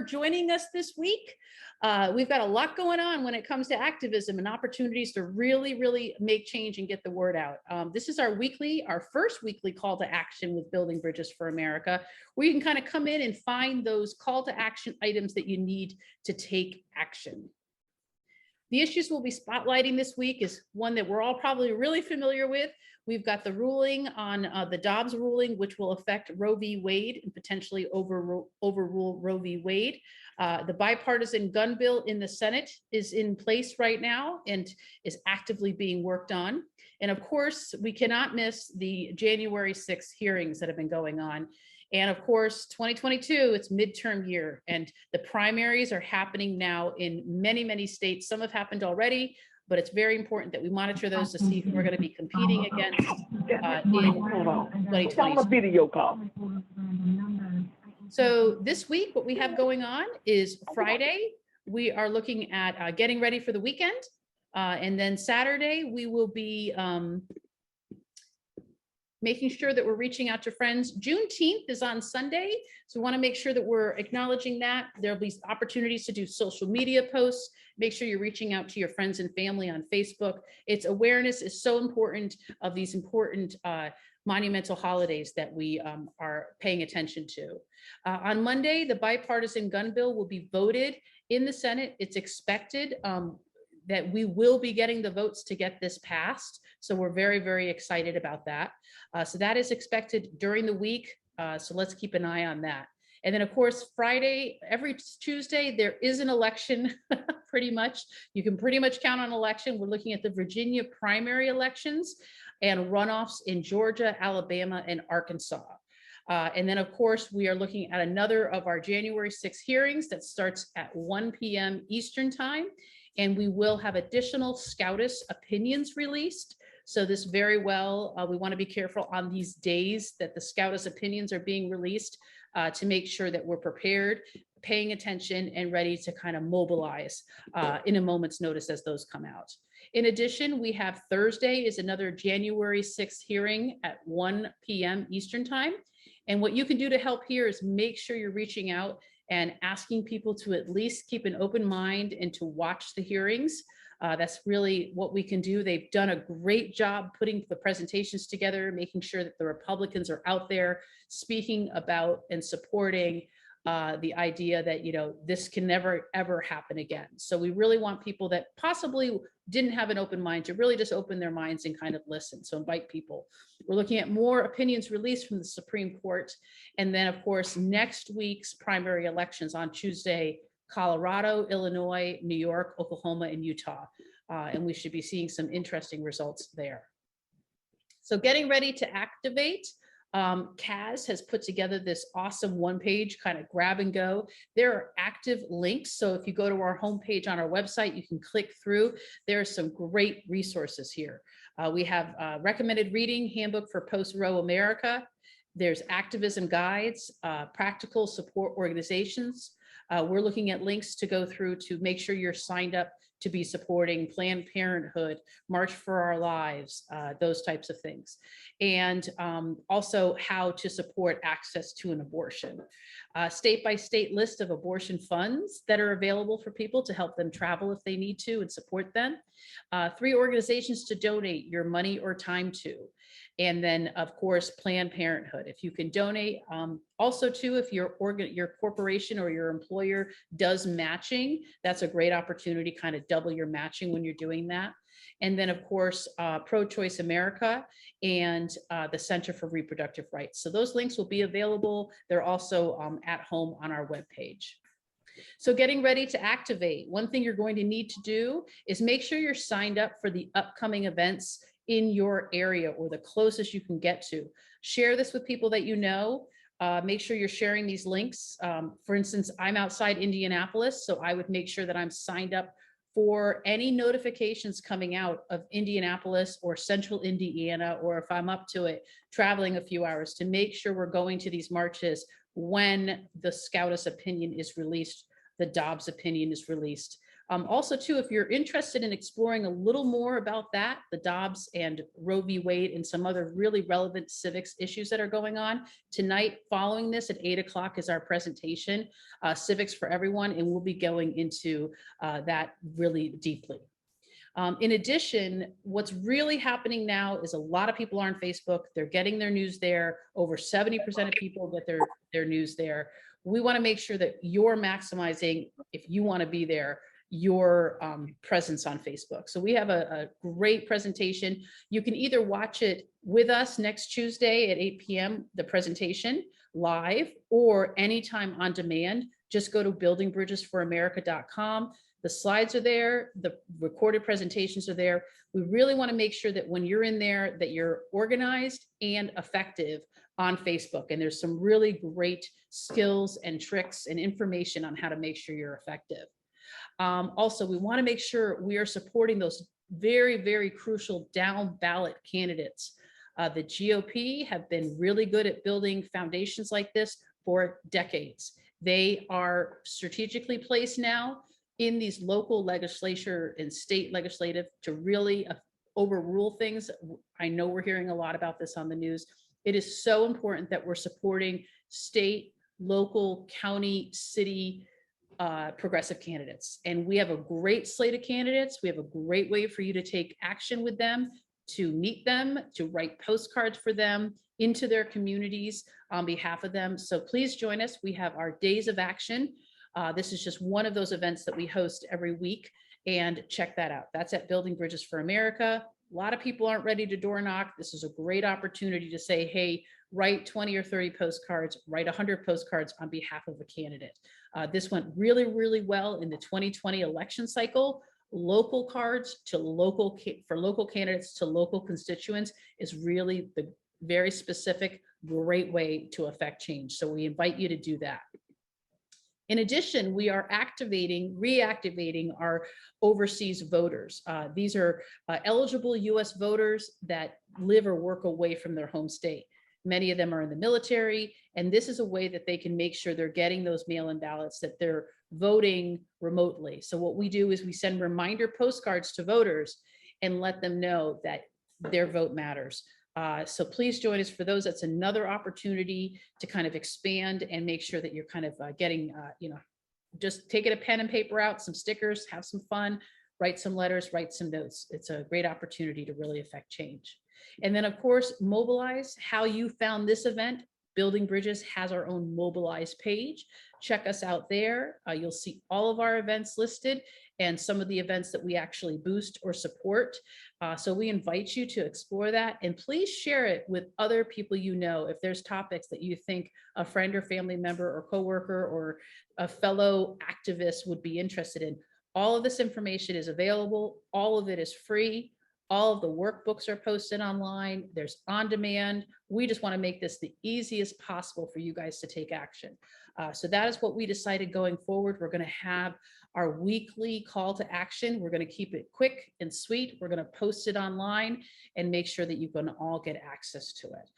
joining us this week. We've got a lot going on when it comes to activism and opportunities to really make change and get the word out. This is our first weekly call to action with Building Bridges for America, where you can kind of come in and find those call to action items that you need to take action. The issues we'll be spotlighting this week is one that we're all probably really familiar with. We've got the ruling on the Dobbs ruling, which will affect Roe v. Wade and potentially overrule Roe v. Wade. The bipartisan gun bill in the Senate is in place right now and is actively being worked on. And of course, we cannot miss the January 6th hearings that have been going on. And of course, 2022, it's midterm year, and the primaries are happening now in many states. Some have happened already, but it's very important that we monitor those to see who we're going to be competing against in 2022. On a video call. So this week, what we have going on is Friday, we are looking at getting ready for the weekend. And then Saturday, we will be making sure that we're reaching out to friends. Juneteenth is on Sunday, so we want to make sure that we're acknowledging that. There'll be opportunities to do social media posts. Make sure you're reaching out to your friends and family on Facebook. Its awareness is so important of these important monumental holidays that we are paying attention to. On Monday, the bipartisan gun bill will be voted in the Senate. It's expected that we will be getting the votes to get this passed. So we're very excited about that. So that is expected during the week. So let's keep an eye on that. And then of course, Friday, every Tuesday, there is an election pretty much. You can pretty much count on election. We're looking at the Virginia primary elections and runoffs in Georgia, Alabama, and Arkansas. And then of course, we are looking at another of our January 6th hearings that starts at 1 p.m. Eastern time. And we will have additional SCOTUS opinions released. So this very well, we want to be careful on these days that the SCOTUS opinions are being released to make sure that we're prepared, paying attention, and ready to kind of mobilize in a moment's notice as those come out. In addition, we have Thursday is another January 6th hearing at 1 p.m. Eastern time. And what you can do to help here is make sure you're reaching out and asking people to at least keep an open mind and to watch the hearings. That's really what we can do. They've done a great job putting the presentations together, making sure that the Republicans are out there speaking about and supporting the idea that, you know, this can never, ever happen again. So we really want people that possibly didn't have an open mind to really just open their minds and kind of listen. So invite people. We're looking at more opinions released from the Supreme Court. And then of course, next week's primary elections on Tuesday, Colorado, Illinois, New York, Oklahoma, and Utah. And we should be seeing some interesting results there. So getting ready to activate. Kaz has put together this awesome one-page kind of grab and go. There are active links. So if you go to our homepage on our website, you can click through. There are some great resources here. We have recommended reading handbook for post-Roe America. There's activism guides, practical support organizations. We're looking at links to go through to make sure you're signed up to be supporting Planned Parenthood, March for Our Lives, those types of things. And also how to support access to an abortion. State-by-state list of abortion funds that are available for people to help them travel if they need to and support them. 3 organizations to donate your money or time to. And then, of course, Planned Parenthood. If you can donate, also too, if your corporation or your employer does matching, that's a great opportunity to kind of double your matching when you're doing that. And then, of course, Pro-Choice America and the Center for Reproductive Rights. So those links will be available. They're also at home on our webpage. So getting ready to activate. One thing you're going to need to do is make sure you're signed up for the upcoming events in your area or the closest you can get to. Share this with people that you know. Make sure you're sharing these links. For instance, I'm outside Indianapolis, so I would make sure that I'm signed up for any notifications coming out of Indianapolis or Central Indiana, or if I'm up to it, traveling a few hours to make sure we're going to these marches when the SCOTUS opinion is released, the Dobbs opinion is released. Also, too, if you're interested in exploring a little more about that, the Dobbs and Roe v. Wade and some other really relevant civics issues that are going on, tonight following this at 8 o'clock is our presentation, Civics for Everyone, and we'll be going into that really deeply. In addition, what's really happening now is a lot of people are on Facebook. They're getting their news there. Over 70% of people get their news there. We want to make sure that you're maximizing, if you want to be there, your presence on Facebook. So we have a great presentation. You can either watch it with us next Tuesday at 8 p.m., the presentation live, or anytime on demand. Just go to buildingbridgesforamerica.com. The slides are there, the recorded presentations are there. We really want to make sure that when you're in there, that you're organized and effective on Facebook. And there's some really great skills and tricks and information on how to make sure you're effective. Also, we want to make sure we are supporting those very, very crucial down ballot candidates. The GOP have been really good at building foundations like this for decades. They are strategically placed now in these local legislature and state legislative to really overrule things. I know we're hearing a lot about this on the news. It is so important that we're supporting state, local, county, city, progressive candidates. And we have a great slate of candidates. We have a great way for you to take action with them, to meet them, to write postcards for them into their communities on behalf of them. So please join us. We have our Days of Action. This is just one of those events that we host every week, and check that out. That's at Building Bridges for America. A lot of people aren't ready to door knock. This is a great opportunity to say, hey, write 20 or 30 postcards, write 100 postcards on behalf of a candidate. This went really, really well in the 2020 election cycle. Local cards to local, for local candidates to local constituents is really the very specific, great way to affect change. So we invite you to do that. In addition, we are reactivating our overseas voters. These are eligible US voters that live or work away from their home state. Many of them are in the military, and this is a way that they can make sure they're getting those mail-in ballots, that they're voting remotely. So what we do is we send reminder postcards to voters and let them know that their vote matters. So please join us for those. That's another opportunity to kind of expand and make sure that you're kind of getting, just taking a pen and paper out, some stickers, have some fun, write some letters, write some notes. It's a great opportunity to really affect change. And then, of course, Mobilize, how you found this event. Building Bridges has our own Mobilize page. Check us out there. You'll see all of our events listed and some of the events that we actually boost or support. So we invite you to explore that, and please share it with other people you know. If there's topics that you think a friend or family member or coworker or a fellow activist would be interested in, all of this information is available. All of it is free. All of the workbooks are posted online. There's on demand. We just want to make this the easiest possible for you guys to take action. So that is what we decided going forward. We're going to have our weekly call to action. We're going to keep it quick and sweet. We're going to post it online and make sure that you're going to all get access to it.